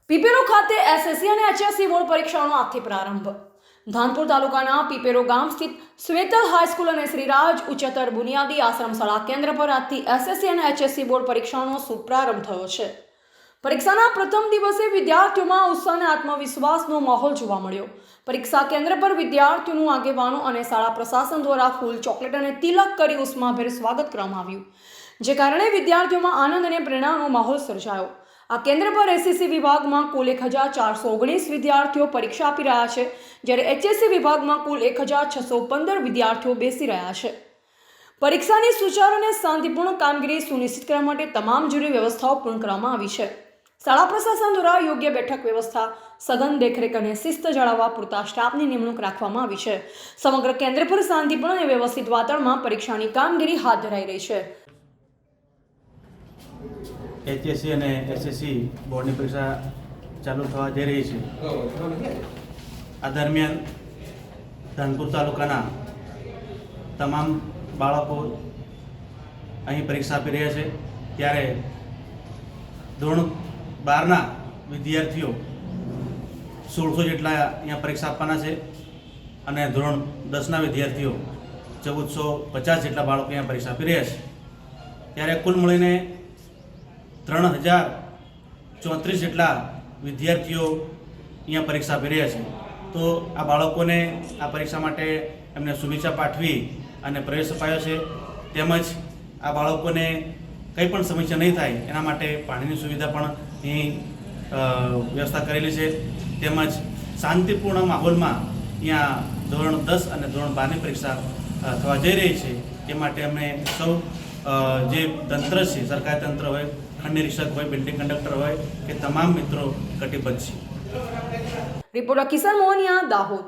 પીપેરો ખાતે એસએસસી અને HSC board પરીક્ષાનો આજથી પ્રારંભ. ધાનપુર તાલુકાના પીપેરો ગામ સ્થિત સ્વેતલ હાઈસ્કૂલ અને શ્રીરાજ ઉચ્ચતર બુનિયાદી આશ્રમ શાળા કેન્દ્ર પર આજથી એસએસસી અને એચએસસી બોર્ડ પરીક્ષાનો શુભ પ્રારંભ થયો છે. પરીક્ષાના પ્રથમ દિવસે વિદ્યાર્થીઓમાં ઉત્સાહ અને આત્મવિશ્વાસનો માહોલ જોવા મળ્યો. પરીક્ષા કેન્દ્ર પર વિદ્યાર્થીઓનું આગેવાનો અને શાળા પ્રશાસન દ્વારા ફૂલ, ચોકલેટ અને તિલક કરી ઉષ્માભેર સ્વાગત કરવામાં આવ્યું, જે કારણે વિદ્યાર્થીઓમાં આનંદ અને પ્રેરણાનો માહોલ સર્જાયો. આ કેન્દ્ર પર એસએસસી વિભાગમાં કુલ 1419 વિદ્યાર્થીઓ પરીક્ષા આપી રહ્યા છે, જ્યારે એચએસસી વિભાગમાં કુલ 1615 વિદ્યાર્થીઓ બેસી રહ્યા છે. પરીક્ષાની સુચારુ અને શાંતિપૂર્ણ કામગીરી સુનિશ્ચિત કરવા માટે તમામ જરૂરી વ્યવસ્થાઓ પૂર્ણ કરવામાં આવી છે. શાળા પ્રશાસન દ્વારા યોગ્ય બેઠક વ્યવસ્થા, સઘન દેખરેખ અને શિસ્ત જાળવવા પૂરતા સ્ટાફની નિમણૂક રાખવામાં આવી છે. સમગ્ર કેન્દ્ર પર શાંતિપૂર્ણ અને વ્યવસ્થિત વાતાવરણમાં પરીક્ષાની કામગીરી હાથ ધરાઈ રહી છે. એચએસસી અને એસએસસી બોર્ડની પરીક્ષા ચાલુ થવા જઈ રહી છે. આ દરમિયાન ધાનપુર તાલુકાના તમામ બાળકો અહીં પરીક્ષા આપી રહ્યા છે. ત્યારે ધોરણ 12ના વિદ્યાર્થીઓ 1600 જેટલા અહીંયા પરીક્ષા આપવાના છે અને ધોરણ 10ના વિદ્યાર્થીઓ 1450 જેટલા બાળકો અહીંયા પરીક્ષા આપી રહ્યા છે. ત્યારે કુલ મળીને 3034 જેટલા વિદ્યાર્થીઓ અહીંયા પરીક્ષા આપી રહ્યા છે. તો આ બાળકોને આ પરીક્ષા માટે એમને શુભેચ્છા પાઠવી અને પ્રવેશ અપાયો છે. તેમજ આ બાળકોને કંઈ પણ સમસ્યા નહીં થાય એના માટે પાણીની સુવિધા પણ અહીં વ્યવસ્થા કરેલી છે. તેમજ શાંતિપૂર્ણ માહોલમાં અહીંયા ધોરણ 10 અને ધોરણ 12ની પરીક્ષા થવા જઈ રહી છે. એ માટે અમે સૌ જે તંત્ર છે, સરકારી તંત્ર હોય, ખંડ નિરીક્ષક હોય, બિલ્ડિંગ કંડક્ટર હોય, કે તમામ મિત્રો કટિબદ્ધ છે. રિપોર્ટર કિશન મોહનિયા, દાહોદ.